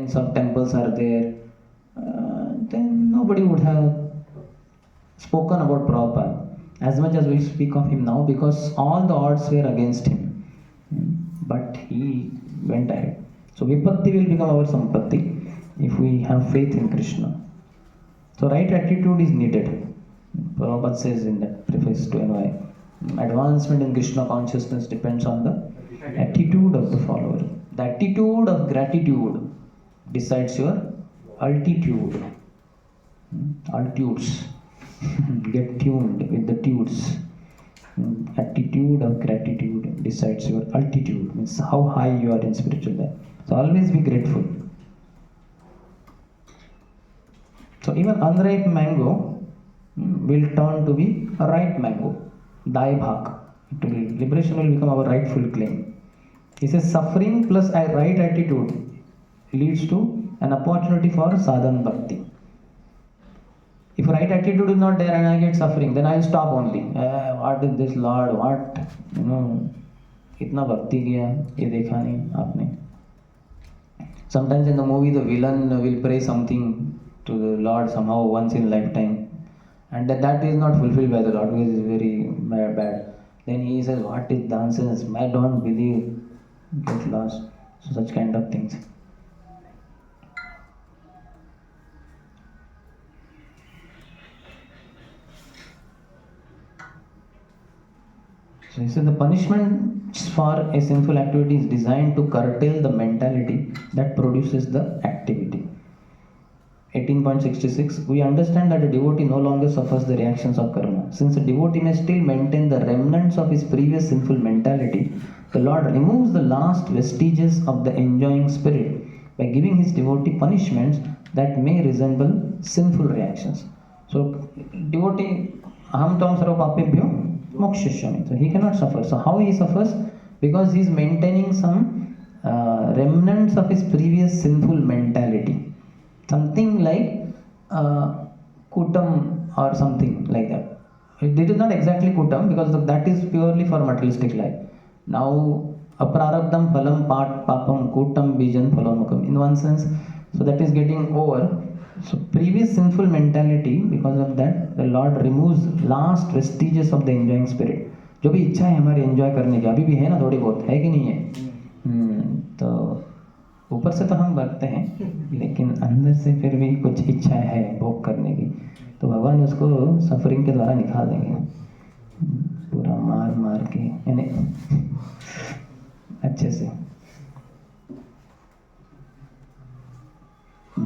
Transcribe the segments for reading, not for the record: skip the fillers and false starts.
mountains or temples are there, then nobody would have spoken about Prabhupada as much as we speak of him now, because all the odds were against him. But he went ahead. So Vipatti will become our Sampatti if we have faith in Krishna. So right attitude is needed. Prabhupada says in that preface to NY, advancement in Krishna consciousness depends on the attitude of the follower. The attitude of gratitude decides your altitude. Altitudes. Get tuned with the tudes. Attitude of gratitude decides your altitude, means how high you are in spiritual life. So always be grateful. So even unripe mango will turn to be a ripe mango. Dai bhag. Liberation will become our rightful claim. He says suffering plus a right attitude leads to an opportunity for sadhana bhakti. If right attitude is not there and I get suffering, then I will stop only. What is this Lord? What? Itna bhakti kiya, ye dekha nahi aapne. Sometimes in the movie, the villain will pray something to the Lord somehow once in lifetime, and that is not fulfilled by the Lord because it is very bad. Then he says, "What is nonsense? I don't believe." Get lost. So such kind of things. So he said the punishment for a sinful activity is designed to curtail the mentality that produces the activity. 18.66. We understand that a devotee no longer suffers the reactions of karma. Since a devotee may still maintain the remnants of his previous sinful mentality, the Lord removes the last vestiges of the enjoying spirit by giving his devotee punishments that may resemble sinful reactions. So devotee, aham tam sarva papebhyo mokshishami. So he cannot suffer. So how he suffers? Because he is maintaining some remnants of his previous sinful mentality. Something like kutam or something like that. It is not exactly kutam because that is purely for materialistic life. Now, aprarabdam phalam papam kutam bijan phalomukam. In one sense, so that is getting over. So previous sinful mentality, because of that, the Lord removes last vestiges of the enjoying spirit. जो भी इच्छा है हमारी enjoy करने की अभी भी है ना, थोड़ी बहुत है कि नहीं है? तो ऊपर से तो हम भरते हैं, लेकिन अंदर से फिर भी कुछ इच्छा है भोग करने की, तो भगवान उसको सफरिंग के द्वारा निकाल देंगे, पूरा मार मार के, यानी अच्छे से.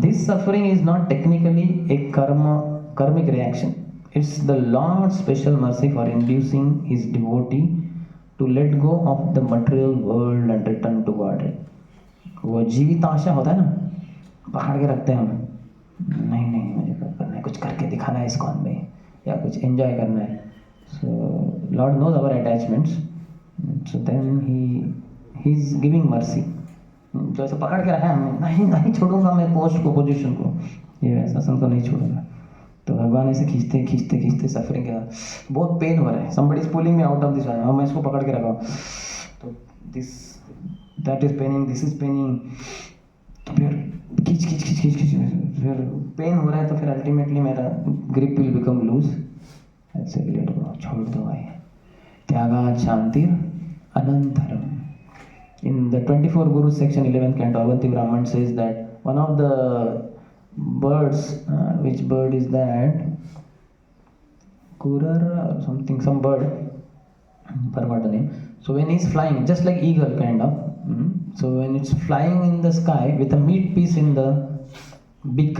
This suffering is not technically a karmic reaction. It's the Lord's special mercy for inducing his devotee to let go of the material world and return to Godhead. वो जीवित आशा होता है ना, पकड़ के रखते हैं हम, नहीं नहीं मुझे करना है, कुछ करके दिखाना है इस्कॉन में, या कुछ एंजॉय करना है. So Lord knows our attachments, so then he is giving mercy. जो ऐसा पकड़ के रखा है हमने, नहीं नहीं छोड़ूंगा मैं पोस्ट को, पोजीशन को, ये वैसा संत को नहीं छोड़ूंगा. तो भगवान ऐसे खींचते खींचते खींचते सफरिंग के साथ बहुत पेन हो रहा है, somebody is pulling me out of this, मैं इसको पकड़ के रखा हूँ, तो this that is paining, this is paining, तो फिर खींच खींच खींच खींच खींच फिर पेन हो रहा है, तो फिर अल्टीमेटली मेरा ग्रिप विल बिकम लूज, ऐसे लेट गो, छोड़ दो भाई. त्यागात शांतिर अनंतरम. In the 24 Gurus section 11th canto, Avanti Brahman says that one of the birds, which bird is that? Kurara or something, some bird, forgot the name. So when he's flying, just like eagle kind of, so when it's flying in the sky with a meat piece in the beak,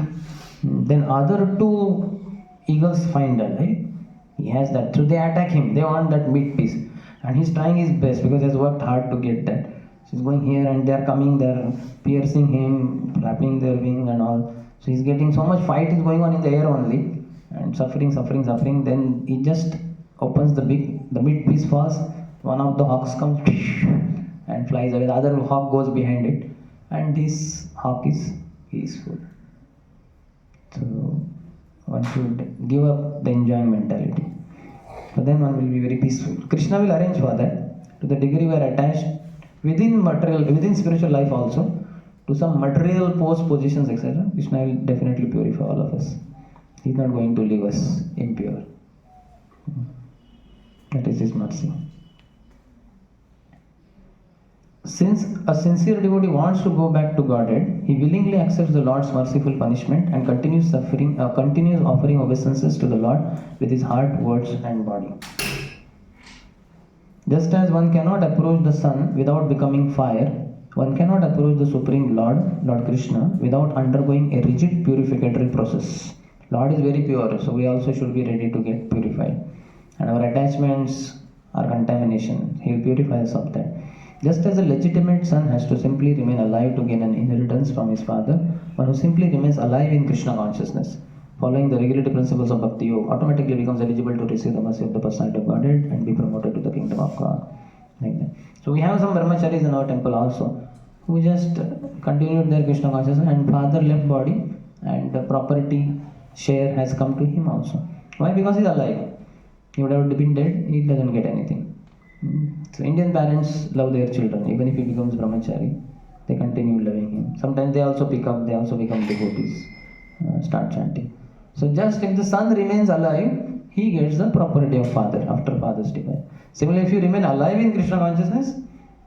then other two eagles find that, right? He has that, so they attack him, they want that meat piece, and he's trying his best because he has worked hard to get that. So he's going here and they're coming, they're piercing him, flapping their wing and all. So he's getting so much fight is going on in the air only, and suffering. Then he just opens the meat piece falls, one of the hawks comes and flies away, the other hawk goes behind it, and this hawk is peaceful. So one should give up the enjoying mentality. So then one will be very peaceful. Krishna will arrange for that. To the degree we are attached within spiritual life also, to to some material post positions, etc., Krishna will definitely purify all of us. He is not going to leave us impure. That is His mercy. Since a sincere devotee wants to go back to Godhead, he willingly accepts the Lord's merciful punishment and continues offering obeisances to the Lord with his heart, words, and body. Just as one cannot approach the sun without becoming fire, one cannot approach the Supreme Lord, Lord Krishna, without undergoing a rigid purificatory process. Lord is very pure, so we also should be ready to get purified. And our attachments are contamination. He will purify us of that. Just as a legitimate son has to simply remain alive to gain an inheritance from his father, one who simply remains alive in Krishna consciousness, following the regulative principles of Bhakti Yoga, automatically becomes eligible to receive the mercy of the personality of Godhead and be promoted to the kingdom of God. Like that. So we have some brahmacharis in our temple also, who just continued their Krishna consciousness, and father left body and the property share has come to him also. Why? Because he's alive. He would have been dead, he doesn't get anything. So Indian parents love their children, even if he becomes brahmachari, they continue loving him. Sometimes they also become devotees, start chanting. So just if the son remains alive, he gets the property of father after father's death. Similarly, if you remain alive in Krishna consciousness,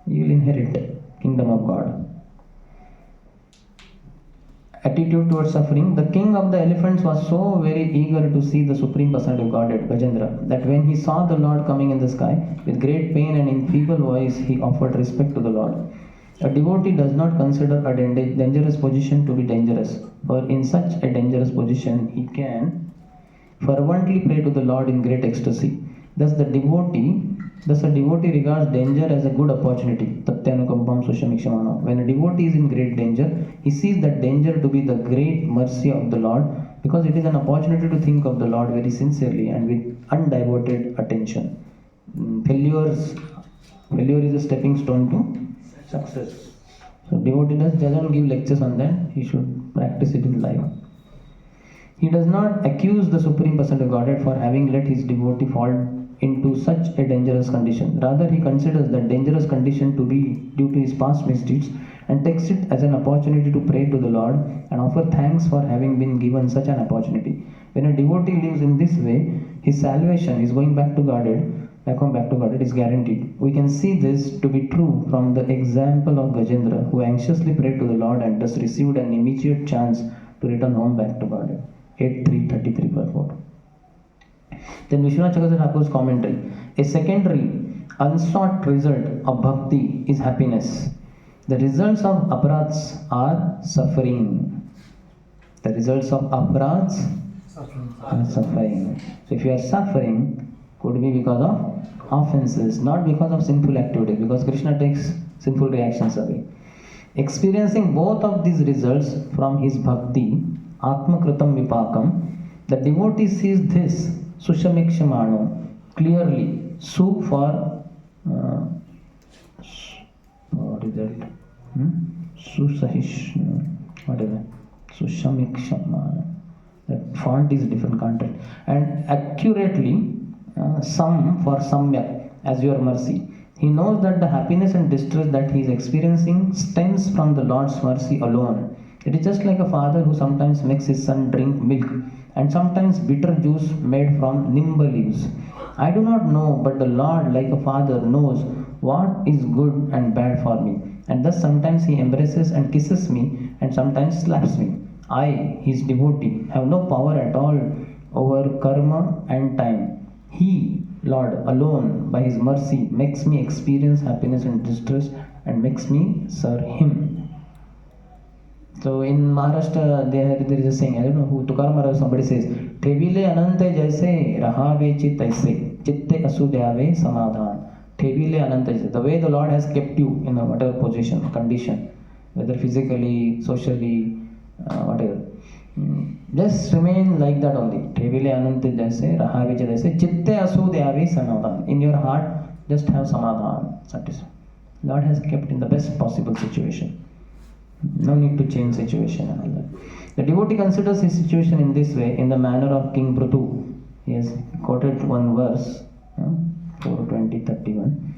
you will inherit kingdom of God. Attitude towards suffering. The king of the elephants was so very eager to see the Supreme Personality of Godhead, Gajendra, that when he saw the Lord coming in the sky, with great pain and in feeble voice, he offered respect to the Lord. A devotee does not consider a dangerous position to be dangerous, for in such a dangerous position he can fervently pray to the Lord in great ecstasy. Thus a devotee regards danger as a good opportunity. When a devotee is in great danger, he sees that danger to be the great mercy of the Lord, because it is an opportunity to think of the Lord very sincerely and with undiverted attention. Failure is a stepping stone to success. So devotee doesn't give lectures on that. He should practice it in life. He does not accuse the Supreme Personality of Godhead for having let his devotee fall into such a dangerous condition. Rather, he considers that dangerous condition to be due to his past misdeeds and takes it as an opportunity to pray to the Lord and offer thanks for having been given such an opportunity. When a devotee lives in this way, his salvation, his going back home back to Godhead, is guaranteed. We can see this to be true from the example of Gajendra, who anxiously prayed to the Lord and thus received an immediate chance to return home back to Godhead. 8.3.33 Then Vishwanath Chakravarti Thakur's commentary. A secondary, unsought result of bhakti is happiness. The results of aparats are suffering. The results of aparats are suffering. So if you are suffering, could be because of offenses, not because of sinful activities, because Krishna takes sinful reactions away. Experiencing both of these results from his bhakti, Atma Kritam Vipakam, the devotee sees this Sushamikshmano clearly. Su for what is that? Susahish, whatever. Sushamikshmano. That font is different content. And accurately, Sam for Samyak, as your mercy. He knows that the happiness and distress that he is experiencing stems from the Lord's mercy alone. It is just like a father who sometimes makes his son drink milk and sometimes bitter juice made from nimba leaves. I do not know, but the Lord, like a father, knows what is good and bad for me, and thus sometimes he embraces and kisses me and sometimes slaps me. I, his devotee, have no power at all over karma and time. He, Lord, alone, by his mercy, makes me experience happiness and distress and makes me serve him. So in Maharashtra, there is a saying, I don't know who, Tukaram Maharaj, somebody says, Thevile anante jaise, rahave chit aise, chitte asudyave samadhan. Thevile anante jaise. The way the Lord has kept you in whatever position, condition, whether physically, socially, whatever. Just remain like that only. Thevile anante jaise, rahave chit aise, chitte asudyave samadhan. In your heart, just have samadhan, satisfaction. Lord has kept in the best possible situation. No need to change situation and all that. The devotee considers his situation in this way, in the manner of King Prithu. He has quoted one verse, 4:20:31.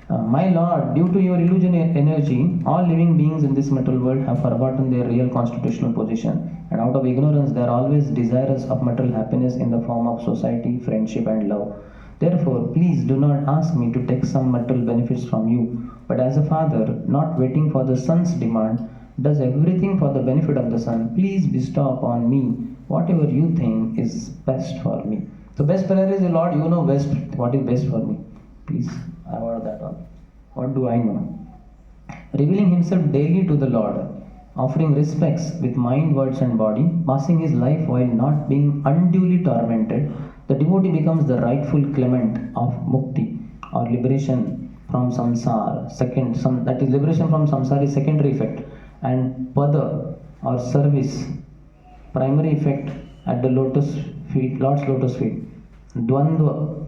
My Lord, due to your illusion energy, all living beings in this material world have forgotten their real constitutional position, and out of ignorance, they are always desirous of material happiness in the form of society, friendship, and love. Therefore, please do not ask me to take some material benefits from you, but as a father, not waiting for the son's demand, does everything for the benefit of the son, please bestow upon me whatever you think is best for me. So, best prayer is, Lord, you know best what is best for me. Please avoid that one. What do I know? Revealing himself daily to the Lord, offering respects with mind, words, and body, passing his life while not being unduly tormented, the devotee becomes the rightful claimant of mukti or liberation from samsara. That is liberation from samsara is secondary effect, and pada or service, primary effect at the Lord's lotus feet. Dvandva,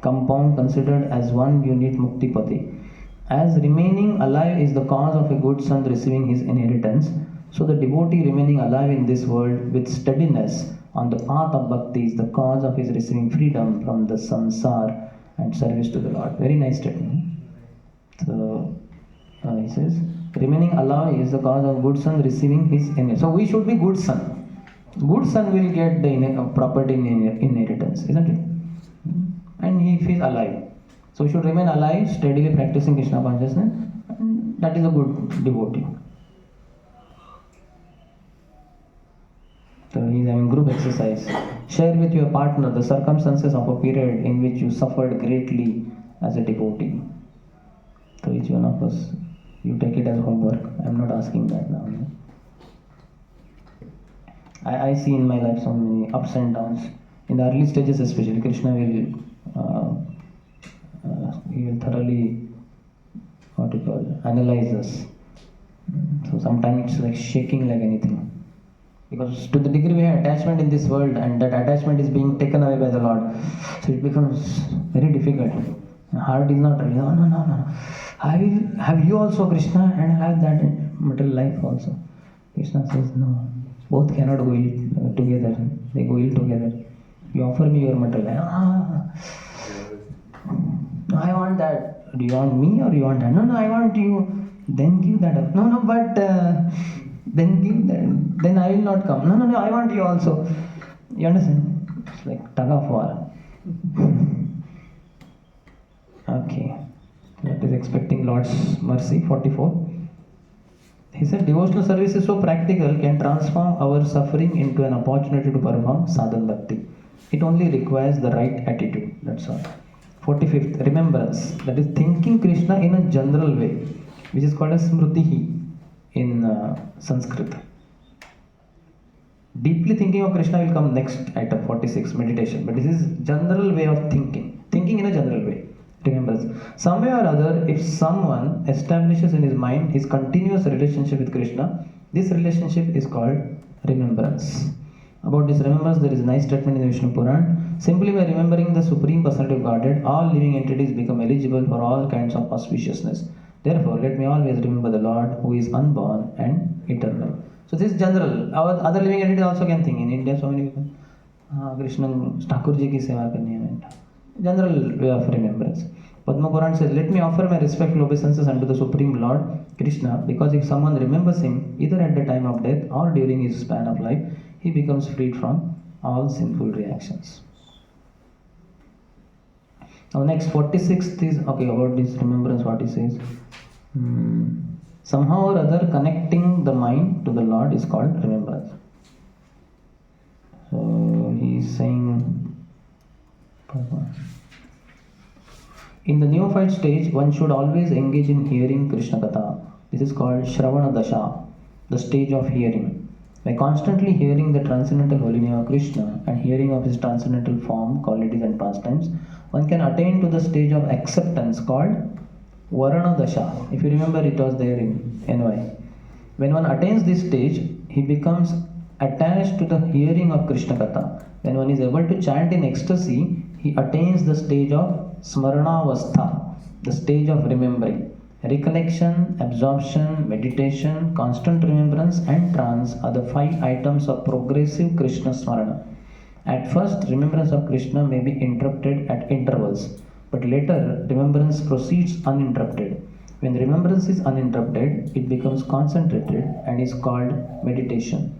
compound considered as one unit muktipati. As remaining alive is the cause of a good son receiving his inheritance, so the devotee remaining alive in this world with steadiness on the path of bhakti is the cause of his receiving freedom from the samsara and service to the Lord. Very nice statement. So he says, remaining alive is the cause of good son receiving his inheritance. So we should be good son. Good son will get the property inheritance, isn't it? And if he is alive. So we should remain alive, steadily practicing Krishna consciousness, and that is a good devotee. So he is having group exercise. Share with your partner the circumstances of a period in which you suffered greatly as a devotee. So each one of us, you take it as homework. I am not asking that now. I see in my life so many ups and downs. In the early stages especially, Krishna will he will thoroughly analyze us. So sometimes it's like shaking like anything. Because to the degree we have attachment in this world and that attachment is being taken away by the Lord, so it becomes very difficult. The heart is not ready. No. Have you also Krishna and have that material life also. Krishna says no. Both cannot go ill together. They go ill together. You offer me your material life. I want that. Do you want me or you want that? No, I want you. Then give that up. No, but then give that. Then I will not come. No, I want you also. You understand? It's like tug of war. Okay. That is expecting Lord's mercy. 44. He said, devotional service is so practical, can transform our suffering into an opportunity to perform sadhan bhakti. It only requires the right attitude. That's all. 45th, remembrance. That is thinking Krishna in a general way, which is called as smritihi in Sanskrit. Deeply thinking of Krishna will come next item, 46, meditation. But this is general way of thinking. Thinking in a general way. Remembrance. Some way or other, if someone establishes in his mind his continuous relationship with Krishna, this relationship is called remembrance. About this remembrance, there is a nice statement in the Vishnu Puran. Simply by remembering the Supreme Personality of Godhead, all living entities become eligible for all kinds of auspiciousness. Therefore, let me always remember the Lord who is unborn and eternal. So this is general. Our other living entities also can think. In India, so many people, Krishna Thakurji ki seva karni hai. General way of remembrance. Padma Puran says, let me offer my respectful obeisances unto the Supreme Lord Krishna, because if someone remembers him either at the time of death or during his span of life, he becomes freed from all sinful reactions. Now next 46th is about this remembrance, what he says. Somehow or other connecting the mind to the Lord is called remembrance. So he is saying, in the neophyte stage, one should always engage in hearing Krishna Katha. This is called Shravana Dasha, the stage of hearing. By constantly hearing the transcendental holy name of Krishna and hearing of his transcendental form, qualities and pastimes, one can attain to the stage of acceptance called Varana Dasha. If you remember, it was there in NY. When one attains this stage, he becomes attached to the hearing of Krishna Katha. When one is able to chant in ecstasy, he attains the stage of Smaranavastha, the stage of remembering. Recollection, absorption, meditation, constant remembrance and trance are the 5 items of progressive Krishna Smarana. At first, remembrance of Krishna may be interrupted at intervals. but later remembrance proceeds uninterrupted. When remembrance is uninterrupted, it becomes concentrated and is called meditation.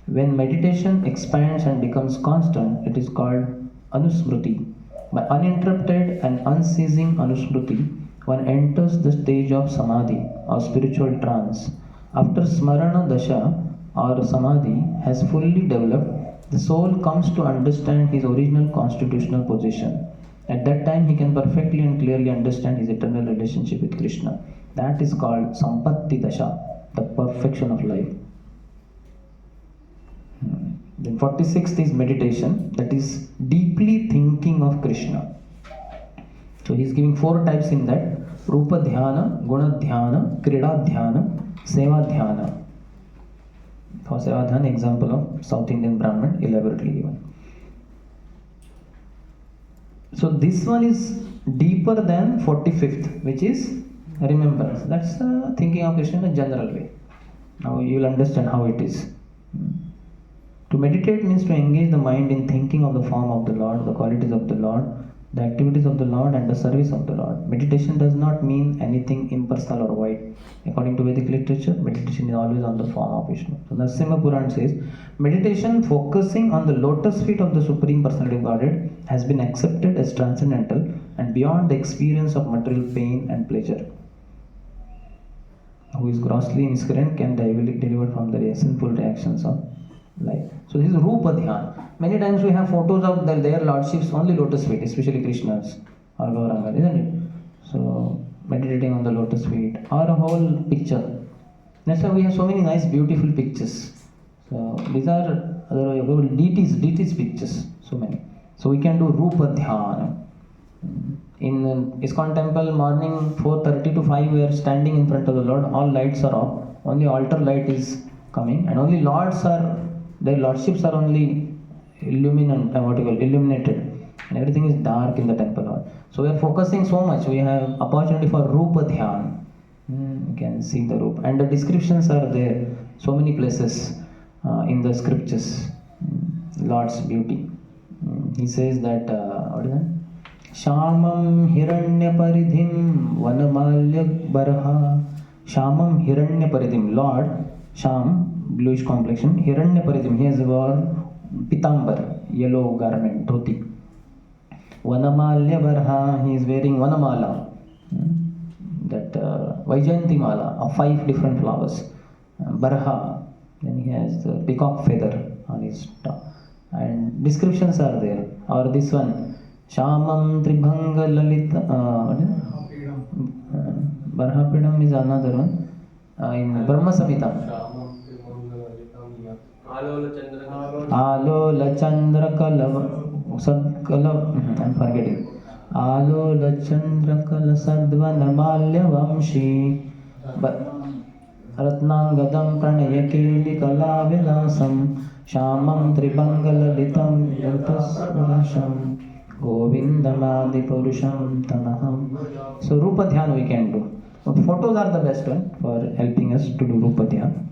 When meditation expands and becomes constant, it is called anusmriti. By uninterrupted and unceasing anusmriti, one enters the stage of samadhi or spiritual trance. After smarana dasha or samadhi has fully developed, the soul comes to understand his original constitutional position. At that time, he can perfectly and clearly understand his eternal relationship with Krishna. That is called Sampatti Dasha, the perfection of life. Then 46th is meditation, that is deeply thinking of Krishna. So he is giving 4 types in that: Rupa Dhyana, Guna Dhyana, Krida Dhyana, Seva Dhyana. For Seva Dhyana, example of South Indian Brahmin, elaborately given. So this one is deeper than 45th, which is remembrance. That's thinking of Krishna in a general way. Now you will understand how it is. To meditate means to engage the mind in thinking of the form of the Lord, the qualities of the Lord, the activities of the Lord, and the service of the Lord. Meditation does not mean anything impersonal or void. According to Vedic literature, meditation is always on the form of Vishnu. So Narasimha Puran says, meditation focusing on the lotus feet of the Supreme Personality of Godhead has been accepted as transcendental and beyond the experience of material pain and pleasure. Who is grossly miscreant can be delivered from the sinful reactions of life. So this is Rupa Dhyan. Many times we have photos of their lordships, only lotus feet, especially Krishna's or Gauranga, isn't it? So meditating on the lotus feet or a whole picture. That's why we have so many nice, beautiful pictures. So these are other deities pictures, so many. So we can do Rupa Dhyana. In ISKCON temple, morning 4:30 to 5, we are standing in front of the Lord. All lights are off. Only altar light is coming, and only their lordships are only illuminated, and everything is dark in the temple hall. So we are focusing so much. We have opportunity for Rupa Dhyan. You can see the Rupa, and the descriptions are there. So many places in the scriptures. Lord's beauty. He says that what is that? Shamam Hiranya Paridhim Vanamalya Barha. Shamam Hiranya Paridhim. Lord, Sham, bluish complexion. Hiranya Paridhim. He has worn pitambar, yellow garment, dhoti. Vanamalya Barha. He is wearing Vanamala. That Vaijayanti Mala of 5 different flowers. Barha. Then he has the peacock feather on his top. And descriptions are there. Or this one. Shamam Tribhanga Lalita. Barhapidam is another one. In Brahma Samhita. Alola Chandra Kala Sadkala. I'm forgetting. Alola Chandra Kala Sadvana Malya Vamshi. Ratnangadam Pranaya Keli Kala Vilasam. Shamam Tribhanga Lalitam Yatasvasham. Govindamadi Purusham Tanaham. So Rupa Dhyan we can do. But photos are the best one for helping us to do Rupa Dhyan.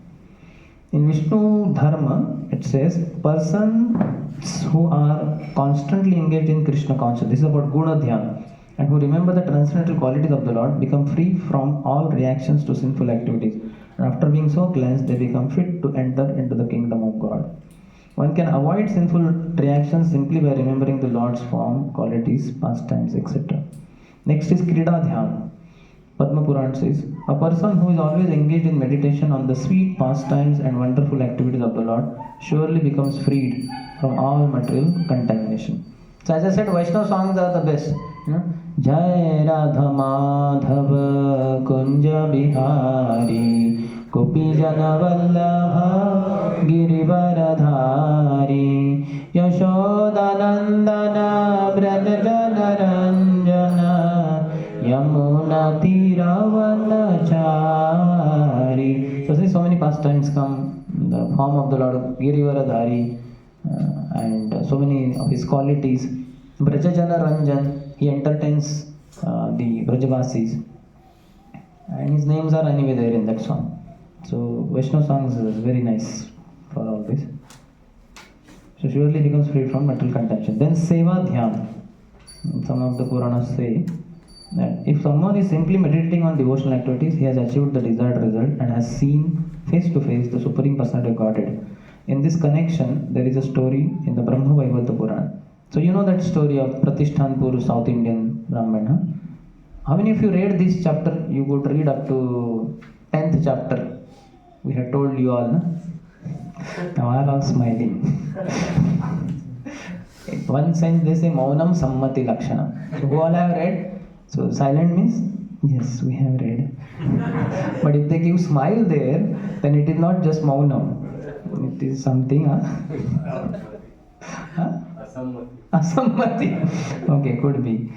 In Vishnu Dharma, it says persons who are constantly engaged in Krishna consciousness, this is about Guna Dhyan, and who remember the transcendental qualities of the Lord, become free from all reactions to sinful activities. And after being so cleansed, they become fit to enter into the kingdom of God. One can avoid sinful reactions simply by remembering the Lord's form, qualities, pastimes, etc. Next is Krida Dhyan. Padma Puran says, a person who is always engaged in meditation on the sweet pastimes and wonderful activities of the Lord surely becomes freed from all material contamination. So as I said, Vaishnava songs are the best. Jai Radha Madhava Kunja Bihari Gopi Jana Vallabha Girivaradhari Yashoda Nandana Braja Jana Ranjana Yamuna Tiravanachari. So see, so many pastimes come in the form of the Lord Girivaradhari and so many of his qualities. Brajajana Ranjan, he entertains the Brajavasis, and his names are anyway there in that song. So Vaishnava songs is very nice for all this. So surely becomes free from material contention. Then Seva Dhyan. Some of the Puranas say that if someone is simply meditating on devotional activities, he has achieved the desired result and has seen face to face the Supreme Personality of Godhead. In this connection, there is a story in the Brahma Vaivata Purana. So you know that story of Pratishtanpur, South Indian Brahman. Huh? How many of you read this chapter? You could read up to 10th chapter. We had told you all, no? Now all smiling. In one sense, they say Maunam Sammati Lakshana. So who all have read? So silent means yes, we have read. But if they give smile there, then it is not just Maunam. It is something, huh? Asammati. Okay, could be.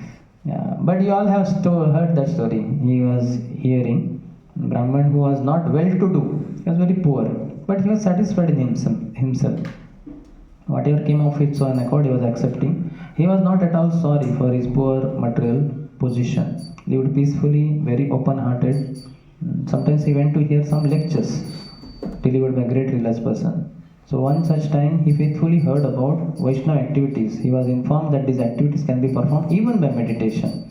Yeah. But you all have heard that story. He was hearing Brahman who was not well to do. He was very poor. But he was satisfied in himself. Whatever came of its own accord, he was accepting. He was not at all sorry for his poor material position. Lived peacefully, very open-hearted. Sometimes he went to hear some lectures delivered by a great realized person. So one such time, he faithfully heard about Vaishnava activities. He was informed that these activities can be performed even by meditation.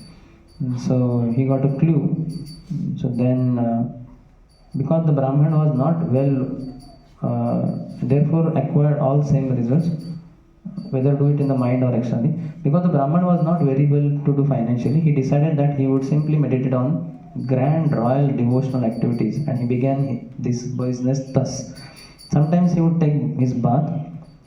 So he got a clue. So then, because the Brahman was not well, therefore acquired all same results, whether do it in the mind or externally. Because the Brahman was not very well to do financially, he decided that he would simply meditate on grand royal devotional activities, and he began this business thus. Sometimes he would take his bath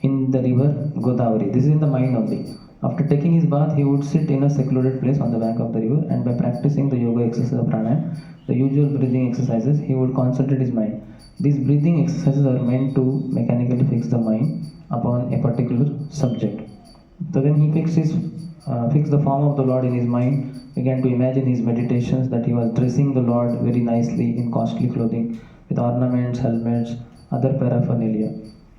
in the river Godavari. This is in the mind only. After taking his bath, he would sit in a secluded place on the bank of the river, and by practicing the yoga exercise of pranayama, the usual breathing exercises, he would concentrate his mind. These breathing exercises are meant to mechanically fix the mind upon a particular subject. So then he fixed the form of the Lord in his mind, began to imagine his meditations that he was dressing the Lord very nicely in costly clothing with ornaments, helmets, other paraphernalia.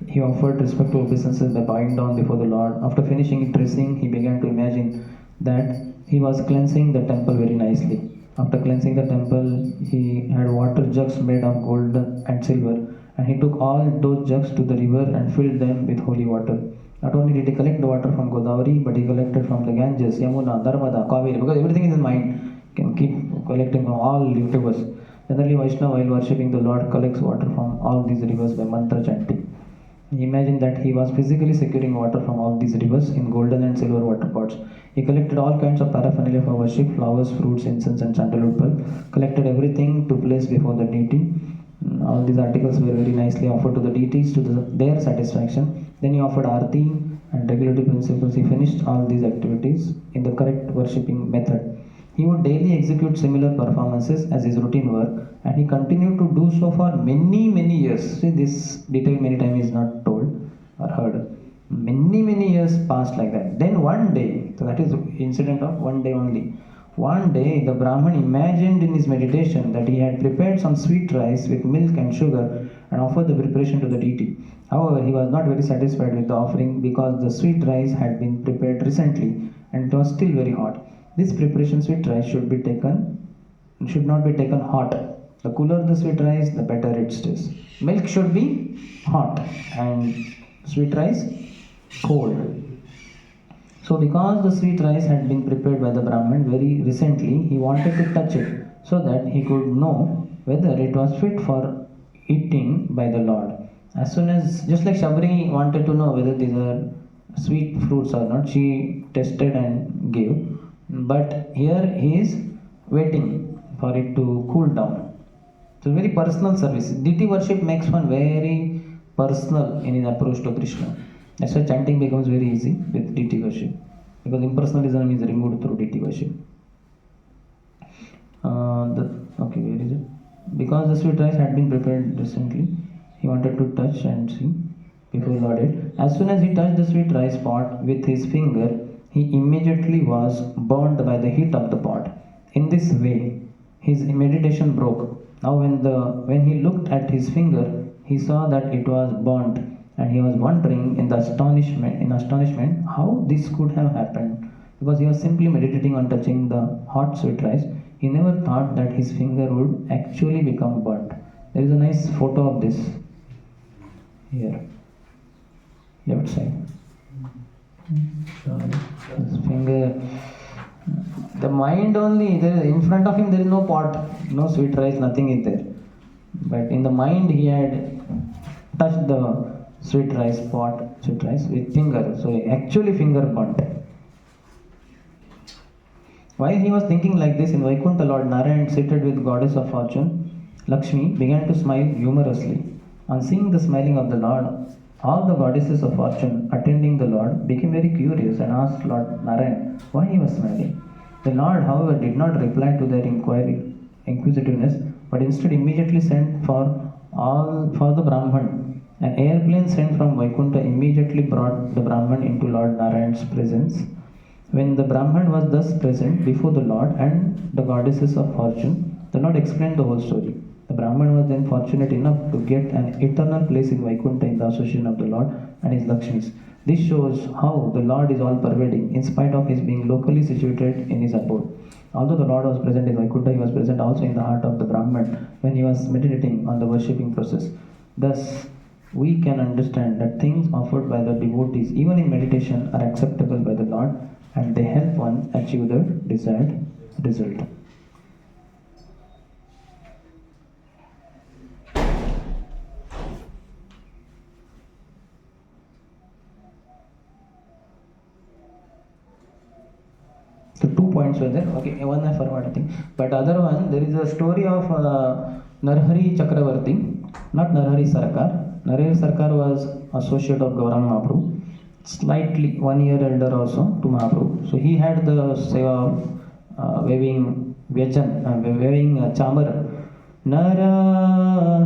He offered respectful obeisances by bowing down before the Lord. After finishing dressing, he began to imagine that he was cleansing the temple very nicely. After cleansing the temple, he had water jugs made of gold and silver, and he took all those jugs to the river and filled them with holy water. Not only did he collect the water from Godavari, but he collected from the Ganges, Yamuna, Narmada, Kaveri, because everything is in mind. Can keep collecting from all rivers. Generally, Vaishnava, while worshipping the Lord, collects water from all these rivers by mantra chanting. He imagined that he was physically securing water from all these rivers in golden and silver water pots. He collected all kinds of paraphernalia for worship, flowers, fruits, incense, and sandalwood pulp. Collected everything to place before the deity. All these articles were very nicely offered to the deities to their satisfaction. Then he offered arti and regulative principles. He finished all these activities in the correct worshipping method. He would daily execute similar performances as his routine work, and he continued to do so for many years. See, this detail many times is not told or heard. Many years passed like that. Then one day, so that is incident of one day only. One day, the Brahman imagined in his meditation that he had prepared some sweet rice with milk and sugar and offered the preparation to the deity. However, he was not very satisfied with the offering because the sweet rice had been prepared recently and it was still very hot. This preparation sweet rice should not be taken hot. The cooler the sweet rice, the better it stays. Milk should be hot and sweet rice cold. So because the sweet rice had been prepared by the Brahman very recently, he wanted to touch it so that he could know whether it was fit for eating by the Lord. As soon as, just like Shabri wanted to know whether these are sweet fruits or not, she tested and gave. But here he is waiting for it to cool down. So very personal service. Deity worship makes one very personal in his approach to Krishna. That's why chanting becomes very easy with deity worship, because impersonalism is removed through deity worship. Okay, where is it? Because the sweet rice had been prepared recently, he wanted to touch and see before he Lord ate. As soon as he touched the sweet rice pot with his finger, he immediately was burned by the heat of the pot. In this way, his meditation broke. Now, when he looked at his finger, he saw that it was burnt. And he was wondering in astonishment how this could have happened, because he was simply meditating on touching the hot sweet rice. He never thought that his finger would actually become burnt. There is a nice photo of this here, left side. His finger The mind only, there, in front of him there is no pot, no sweet rice, nothing is there. But in the mind he had touched the sweet rice pot, sweet rice with finger. So actually finger burnt. While he was thinking like this in Vaikuntha, Lord Narayan, seated with goddess of fortune, Lakshmi, began to smile humorously. On seeing the smiling of the Lord, all the goddesses of fortune attending the Lord became very curious and asked Lord Narayan why he was smiling. The Lord, however, did not reply to their inquisitiveness, but instead immediately sent for the Brahman. An airplane sent from Vaikuntha immediately brought the Brahman into Lord Narayan's presence. When the Brahman was thus present before the Lord and the goddesses of fortune, the Lord explained the whole story. The Brahman was then fortunate enough to get an eternal place in Vaikuntha in the association of the Lord and his Lakshmis. This shows how the Lord is all pervading in spite of his being locally situated in his abode. Although the Lord was present in Vaikuntha, he was present also in the heart of the Brahman when he was meditating on the worshipping process. Thus, we can understand that things offered by the devotees, even in meditation, are acceptable by the Lord and they help one achieve the desired result. So 2 points were there. Okay, one I forgot I think. But other one, there is a story of Narhari Chakravarti, not Narhari Sarkar. Narhari Sarkar was associate of Gaurang Mahaprabhu, slightly 1 year elder also to Mahaprabhu. So he had the seva of waving chamar. Nara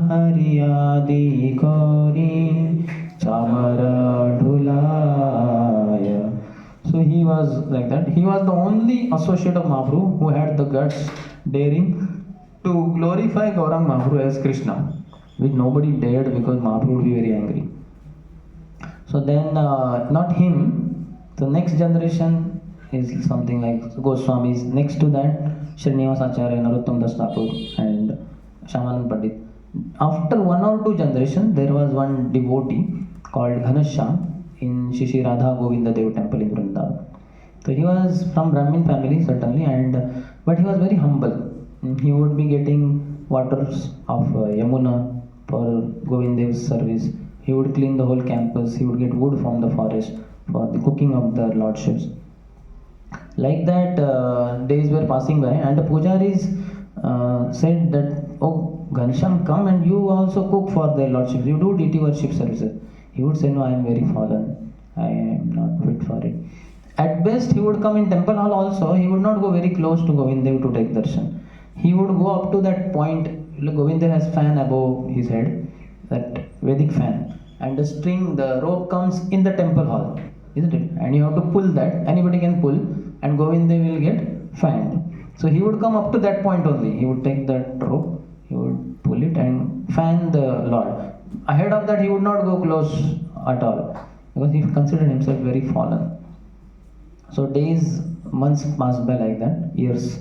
Hariyadi Kori Chamara Dhulaya. So he was like that. He was the only associate of Mahaprabhu who had the guts, daring to glorify Gaurang Mahaprabhu as Krishna, which nobody dared because Mahaprabhu would be very angry. So then, not him, the next generation is something like Goswamis. Next to that, Srinivas Acharya, Narottam Das Thakur, and Shyamanand Pandit. After 1 or 2 generations, there was one devotee called Ghanashyam in Shishi Radha Govinda Dev temple in Vrindavan. So he was from Brahmin family certainly, but he was very humble. He would be getting waters of Yamuna for Govind Dev's service. He would clean the whole campus. He would get wood from the forest for the cooking of the lordships. Like that, days were passing by, and the pujaris said that, "Oh, Ghanshyam, come and you also cook for their lordships. You do deity worship services." He would say, "No, I am very fallen. I am not fit for it." At best, he would come in temple hall also. He would not go very close to Govind Dev to take darshan. He would go up to that point. Govind Dev has fan above his head, that Vedic fan, and the string, the rope comes in the temple hall, isn't it? And you have to pull that. Anybody can pull, and Govind Dev will get fanned. So he would come up to that point only. He would take that rope, he would pull it and fan the Lord. Ahead of that, he would not go close at all because he considered himself very fallen. So days, months passed by like that, years.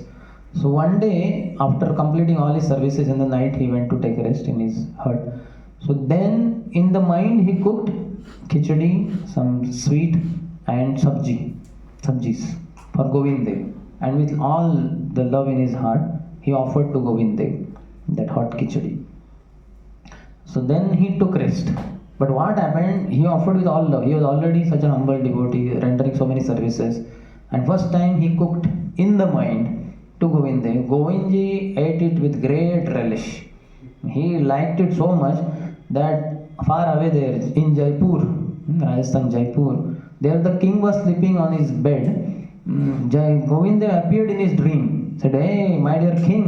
So one day, after completing all his services in the night, he went to take rest in his hut. So then, in the mind, he cooked khichdi, some sweet, and sabjis for Govind Dev. And with all the love in his heart, he offered to Govind Dev that hot khichdi. So then he took rest. But what happened? He offered with all love. He was already such a humble devotee, rendering so many services. And first time he cooked in the mind to Govind Dev. Govindji ate it with great relish. He liked it so much that far away there in Jaipur, Rajasthan, Jaipur, there the king was sleeping on his bed. Govind Dev appeared in his dream. Said, "Hey, my dear king,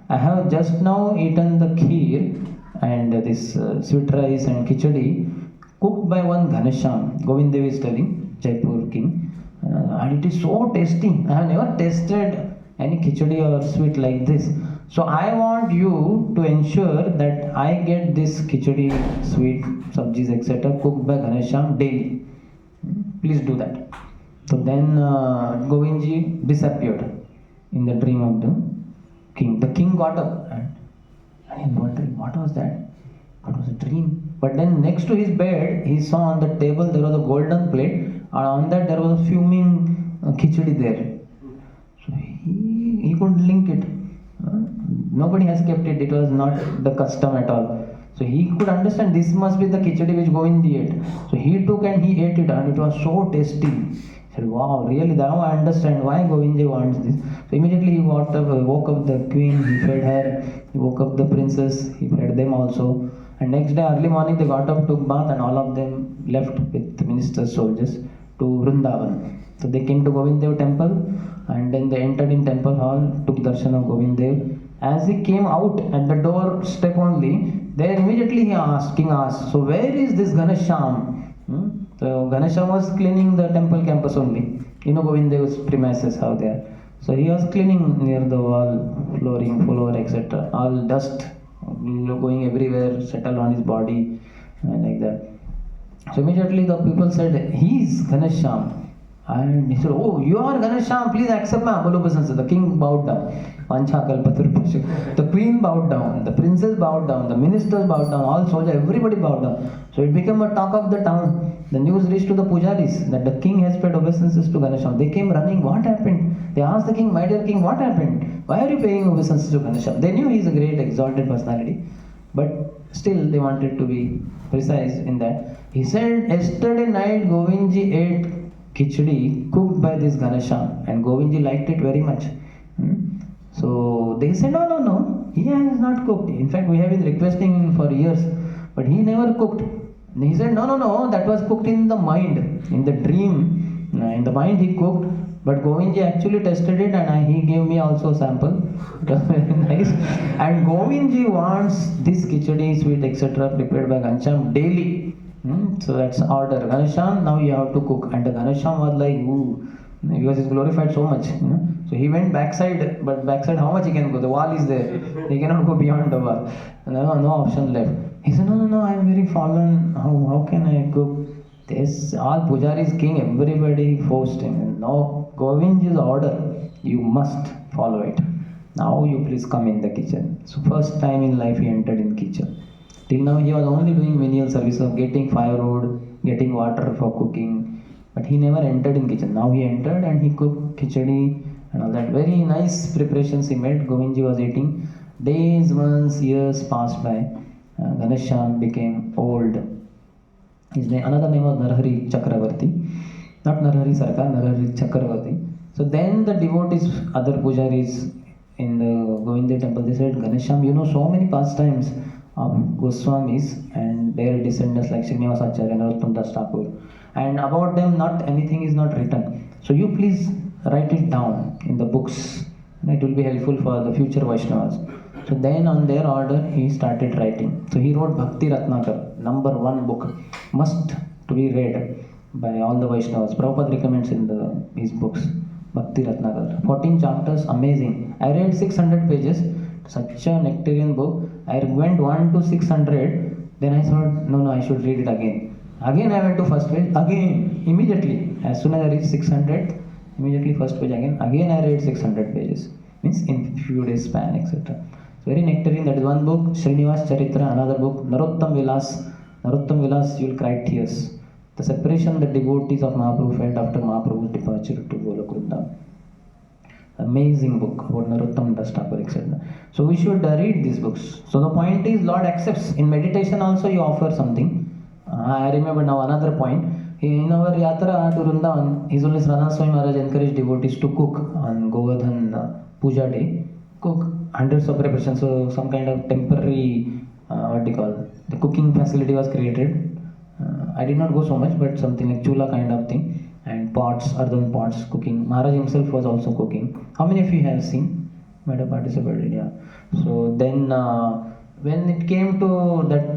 I have just now eaten the kheer and this sweet rice and khichdi cooked by one Ghanshyam." Govind Dev is telling, Jaipur king, and it is so tasty. I have never tasted any khichdi or sweet like this. So I want you to ensure that I get this khichdi, sweet, sabjis, etc. cooked by Ghanshyam daily. Please do that. So then Govindji disappeared in the dream of the king. The king got up and he was wondering, what was that? What was a dream? But then next to his bed, he saw on the table there was a golden plate, and on that there was a fuming khichdi there. So he couldn't link it. Nobody has kept it. It was not the custom at all. So he could understand this must be the khichdi which Govindi ate. So he took and he ate it, and it was so tasty. He said, "Wow, really? Now I understand why Govindi wants this." So immediately he woke up the queen. He fed her. He woke up the princess. He fed them also. And next day early morning they got up, took bath, and all of them left with ministers, soldiers to Vrindavan. So they came to Govind Dev temple, and then they entered in temple hall, took darshan of Govind Dev. As he came out at the door step only, there immediately king asked, "So where is this Ganesham?" So Ganesham was cleaning the temple campus only. You know Govind Dev's premises, how they are. So he was cleaning near the wall, flooring, floor, etc. All dust going everywhere, settle on his body, like that. So immediately the people said, "He is Ganesham." And he said, "Oh, you are Ganesham, please accept my humble obeisance." The king bowed down. The queen bowed down, the princess bowed down, the ministers bowed down, all soldiers, everybody bowed down. So it became a talk of the town. The news reached to the pujaris that the king has paid obeisances to Ganesham. They came running, "What happened?" They asked the king, "My dear king, what happened? Why are you paying obeisances to Ganesham?" They knew he is a great exalted personality, but still they wanted to be precise in that. He said, "Yesterday night Govindji ate khichdi cooked by this Ganesham, and Govindji liked it very much." So they said, no, he has not cooked. In fact, we have been requesting him for years, but he never cooked. And he said, no, that was cooked in the mind, in the dream. In the mind he cooked, but Govindji actually tested it, and he gave me also a sample. It was very nice. And Govindji wants this khichdi, sweet, etc. prepared by Ganesham daily. So that's order. Ganesham, now you have to cook. And the Ganesham was like, ooh, because he's glorified so much. So he went backside, but backside how much he can go? The wall is there. He cannot go beyond the wall. No option left. He said, no, I'm very fallen. How can I cook? This all pujaris, king, everybody forced him. No, Govindji's order. You must follow it. Now you please come in the kitchen. So first time in life he entered in kitchen. Till now he was only doing menial service of getting firewood, getting water for cooking, but he never entered in kitchen. Now he entered and he cooked khichdi and all that. Very nice preparations he made. Govindji was eating. Days, months, years passed by. Ganesham became old. His name, another name was Narahari Chakravarti. Not Narahari Sarkar, Narahari Chakravarti. So then the devotees, other pujaris in the Govinda temple, they said, "Ganesham, you know so many pastimes of Goswamis and their descendants like Srinivasacharya, Narottam Das Thakur, and about them not anything is not written. So you please write it down in the books, and it will be helpful for the future Vaishnavas." So then on their order he started writing. So he wrote Bhakti Ratnakar, number 1 book, must to be read by all the Vaishnavas. Prabhupada recommends in his books, Bhakti Ratnakar. 14 chapters, amazing. I read 600 pages, such a nectarian book. I went 1 to 600, then I thought, no, I should read it again. Again I went to first page, again, immediately. As soon as I reached 600, immediately first page again I read 600 pages. Means in few days span, etc. So very nectarian, that is one book. Srinivas Charitra, another book. Narottam Vilas, you will cry tears. The separation the devotees of Mahaprabhu felt after Mahaprabhu's departure to Golok Vrindavan. Amazing book about Narottam Das Thakur, etc. So we should read these books. So the point is, Lord accepts. In meditation also you offer something. I remember now another point. In our Yatra to Vrindavan, His Holiness Radha Swami Maharaj encouraged devotees to cook on Govardhan Puja day. Cook hundreds of preparations. So some kind of temporary, the cooking facility was created. I did not go so much, but something like chula kind of thing. And pots, earthen pots, cooking. Maharaj himself was also cooking. How many of you have seen? Might have participated, yeah. So then when it came to that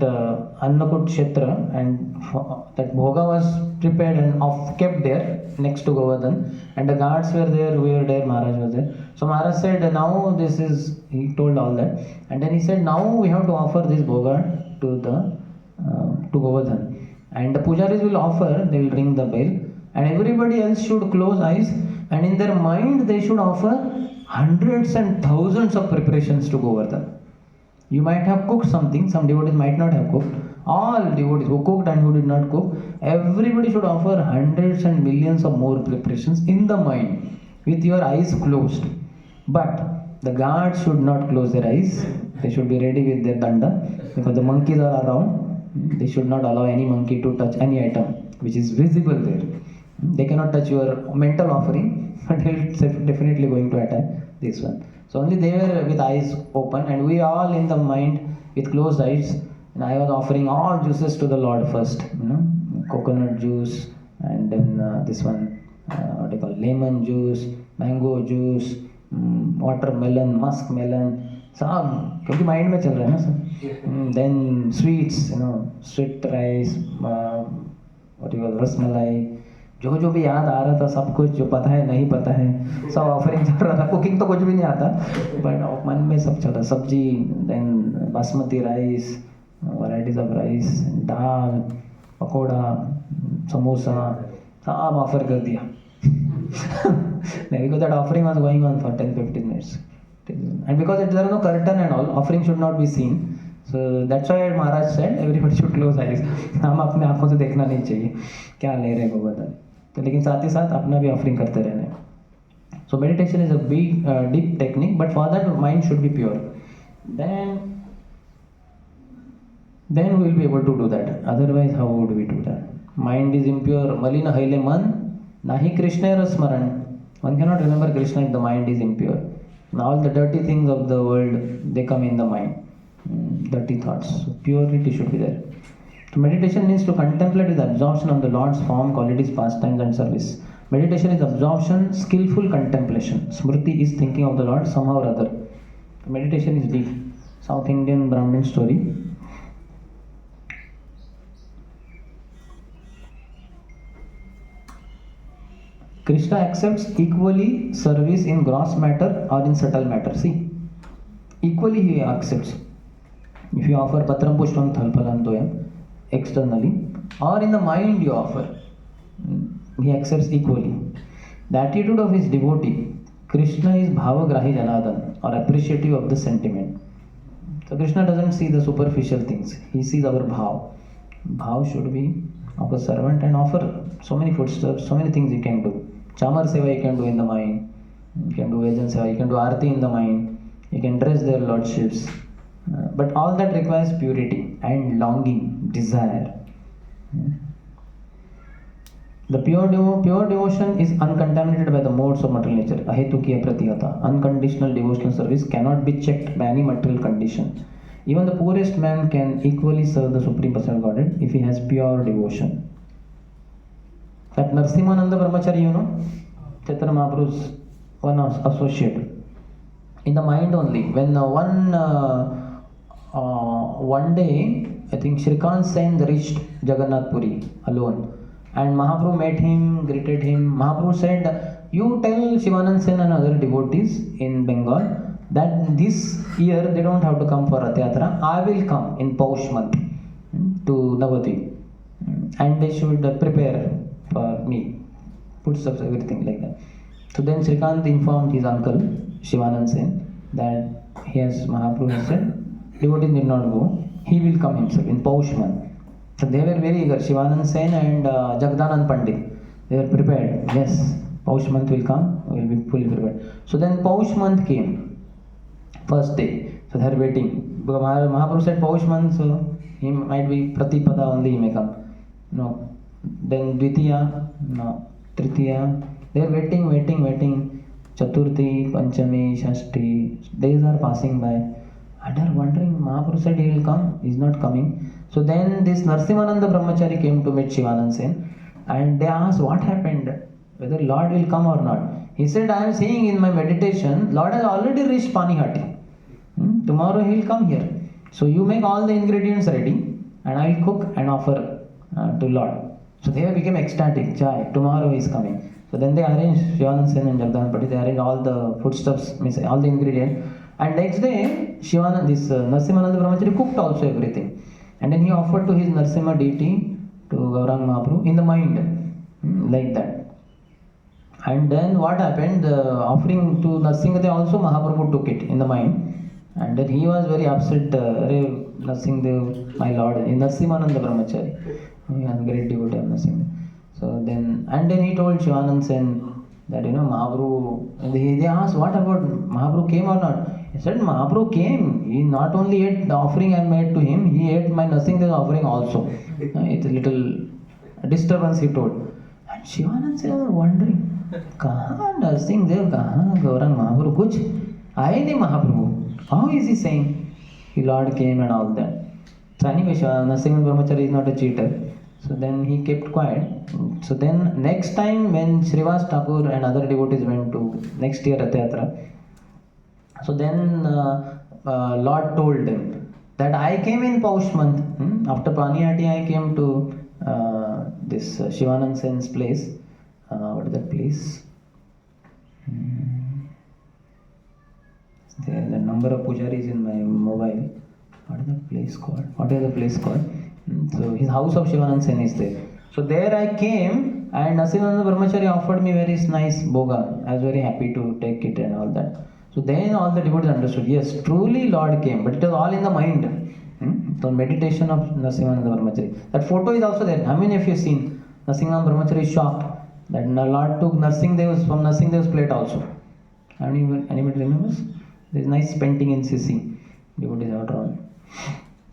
Annakut Kshetra, and that bhoga was prepared and kept there next to Govardhan, and the guards were there, we were there, Maharaj was there. So Maharaj said, now this is, he told all that, and then he said, now we have to offer this bhoga to Govardhan. And the pujaris will offer, they will ring the bell, and everybody else should close eyes, and in their mind they should offer hundreds and thousands of preparations to Govardhan. You might have cooked something, some devotees might not have cooked. All devotees who cooked and who did not cook, everybody should offer hundreds and millions of more preparations in the mind. with your eyes closed. But the guards should not close their eyes. They should be ready with their danda because the monkeys are around. They should not allow any monkey to touch any item which is visible there. They cannot touch your mental offering, but he'll definitely going to attack this one. So only they were with eyes open, and we all in the mind with closed eyes. And I was offering all juices to the Lord first, coconut juice, and then this one, what do you call, lemon juice, mango juice, watermelon, musk melon. सब क्योंकि mind में चल रहा है ना sir. Then sweets, sweet rice, what you call, rasmalai, जो भी याद आ रहा था सब कुछ, जो पता है नहीं पता है सब ऑफरिंग चल रहा था. कुकिंग तो कुछ भी नहीं आता, बट मन में सब चल रहा. सब्जी, then basmati rice, varieties of rice, dal, pakora, samosa, सब ऑफर कर दिया. Because that offering was going on for 10-15 minutes. And because there is no curtain and all, offering should not be seen. So that's why Maharaj said everybody should close eyes. हम अपने आँखों से देखना नहीं चाहिए क्या ले रहे हैं भगवान. तो लेकिन साथ ही साथ अपना भी ऑफरिंग करते रहना. So meditation is a big deep technique, but for that mind should be pure. Then we will be able to do that. Otherwise, how would we do that? Mind is impure. Malina haile man, nahi Krishna rasmaran. One cannot remember Krishna if the mind is impure. And all the dirty things of the world, they come in the mind. Dirty thoughts. So purity should be there. So meditation means to contemplate with absorption on the Lord's form, qualities, pastimes and service. Meditation is absorption, skillful contemplation. Smriti is thinking of the Lord somehow or other. Meditation is deep. South Indian Brahmin story. Krishna accepts equally service in gross matter or in subtle matter. See, equally he accepts. If you offer patram pushpam thalpalam toyam externally, or in the mind you offer, he accepts equally. The attitude of his devotee, Krishna is bhavagrahi janardhan, or appreciative of the sentiment. So Krishna doesn't see the superficial things, he sees our bhav. Bhav should be of a servant and offer so many foodstuffs, so many things you can do. Chamar seva you can do in the mind, you can do Vajan seva, you can do arti in the mind, you can dress their lordships. But all that requires purity and longing, desire. The pure devotion is uncontaminated by the modes of material nature. Ahetukiya pratihata. Unconditional devotional service cannot be checked by any material condition. Even the poorest man can equally serve the Supreme Personal Godhead if he has pure devotion. That Narsimananda Brahmachari, Chaitanya Mahaprabhu's one associate. In the mind only. When one day, I think Shrikant Sen reached Jagannath Puri alone. And Mahaprabhu met him, greeted him. Mahaprabhu said, you tell Shivanand Sen and other devotees in Bengal that this year they don't have to come for Rath Yatra. I will come in Paush month to Navadvip. And they should prepare for me. Foodstuffs, everything like that. So then Shrikant informed his uncle, Shivanand Sen, that Mahaprabhu has said, devotees need not go. He will come himself in Paush month. So they were very eager, Shivanand Sen and Jagdanand Pandit. They were prepared. Yes, Paush month will come, we will be fully prepared. So then Paush month came, first day. So they are waiting. Mahaprabhu said Paush month, so he might be Pratipada only he may come. No. Then Dvitiya, no. Tritiya. They are waiting. Chaturthi, Panchami, Shashti. Days are passing by. And they are wondering, Mahaprabhu said he will come, he is not coming. So then this Narsimananda Brahmachari came to meet Shivanand Sen and they asked what happened, whether Lord will come or not. He said, I am seeing in my meditation, Lord has already reached Panihati. Tomorrow he will come here. So you make all the ingredients ready and I will cook and offer to Lord. So they became ecstatic, Jai, tomorrow he is coming. So then they arranged, Shivanand Sen and Jagdanand Pandit, they arranged all the foodstuffs, means all the ingredients. And next day, Narsimananda Brahmachari cooked also everything. And then he offered to his Narsimha deity, to Gaurang Mahaprabhu, in the mind, like that. And then what happened, the offering to Narsingh, also Mahaprabhu took it in the mind. And then he was very upset, Narsinghdev, my lord, in Narsimananda Brahmachari. He was a great devotee of Narsinghdev. So then, and then he told Shivanand Sen, that Mahaprabhu, they asked, what about Mahaprabhu came or not? He said, Mahaprabhu came. He not only ate the offering I made to him, he ate my Narsingh Dev offering also. It's a little disturbance, he told. And Shivanand Sir was wondering, कहाँ Narsingh Dev, कहाँ Gaurang Mahaprabhu, कुछ आए नहीं Mahaprabhu. How is he saying? The Lord came and all that. So anyway, Narsingh Brahmachari is not a cheater. So then he kept quiet. So then next time when Srivas Thakur and other devotees went to next year Rath Yatra, so then Lord told them that I came in Paush month. After Paniyati I came to this Shivanand Sen's place. What is that place? The number of pujaris in my mobile. What is that place called? What is the place called? So his house of Shivanand Sen is there. So there I came and Nasimananda Brahmachari offered me very nice boga. I was very happy to take it and all that. So then all the devotees understood, yes, truly Lord came, but it was all in the mind. So meditation of Nasimananda Brahmachari. That photo is also there. How many of you have seen? Nasimananda Brahmachari is shocked that Lord took Narsingh Dev's from Narsingh Dev's plate also. Anybody remembers? There is nice painting in Sissi. Devotees have drawn.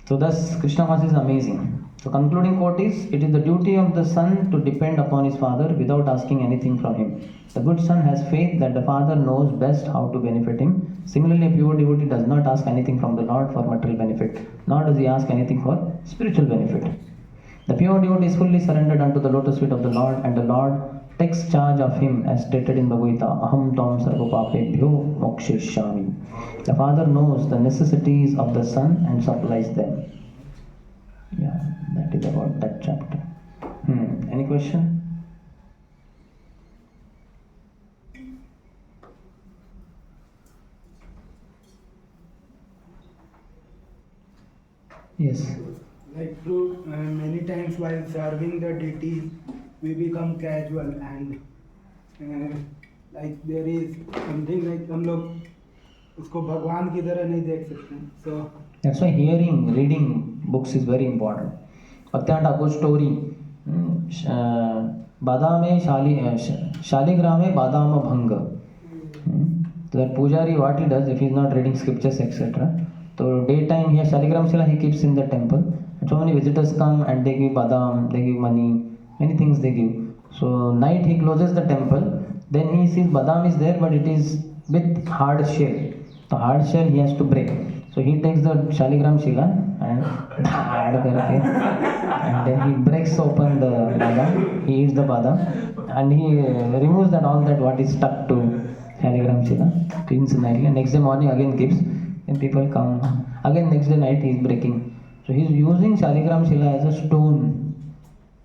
So thus Krishna consciousness is amazing. So concluding quote is, it is the duty of the son to depend upon his father without asking anything from him. The good son has faith that the father knows best how to benefit him. Similarly, a pure devotee does not ask anything from the Lord for material benefit, nor does he ask anything for spiritual benefit. The pure devotee is fully surrendered unto the lotus feet of the Lord, and the Lord takes charge of him as stated in Bhagavad Gita, Aham Tam Sarvapapebhyo Mokshishami. The father knows the necessities of the son and supplies them. Yeah, that is about that chapter. Any question? Yes. Like through many times while serving the deity, we become casual and like there is something like हम लोग उसको भगवान की तरह नहीं देख सकते. So that's why reading books is very important. Bhaktivinoda Thakur's story. Badame Shaligrame Badama Bhanga. So that Pujari, what he does if he is not reading scriptures, etc. So daytime here Shaligram Shila he keeps in the temple. And so many visitors come and they give badam, they give money, many things they give. So night he closes the temple. Then he sees badam is there, but it is with hard shell. The hard shell he has to break. So he takes the Shaligram Shila and then he breaks open the badam. He eats the badam and he removes that all that what is stuck to Shaligram Shila. Cleans nightly. And next day morning again keeps. Then people come. Again next day night he is breaking. So he is using Shaligram Shila as a stone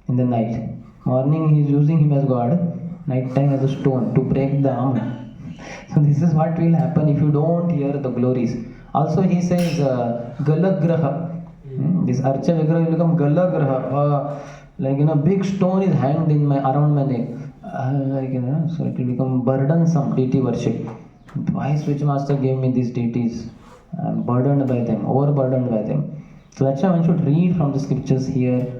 in the night. Morning he is using him as God. Night time as a stone to break the armor. So this is what will happen if you don't hear the glories. Also he says Galagraha. This Archa Vigraha will become Galagraha. Like big stone is hanged in around my neck. So it will become burdensome deity worship. Why Switch Master gave me these deities? I am burdened by them, overburdened by them. So that's why one should read from the scriptures here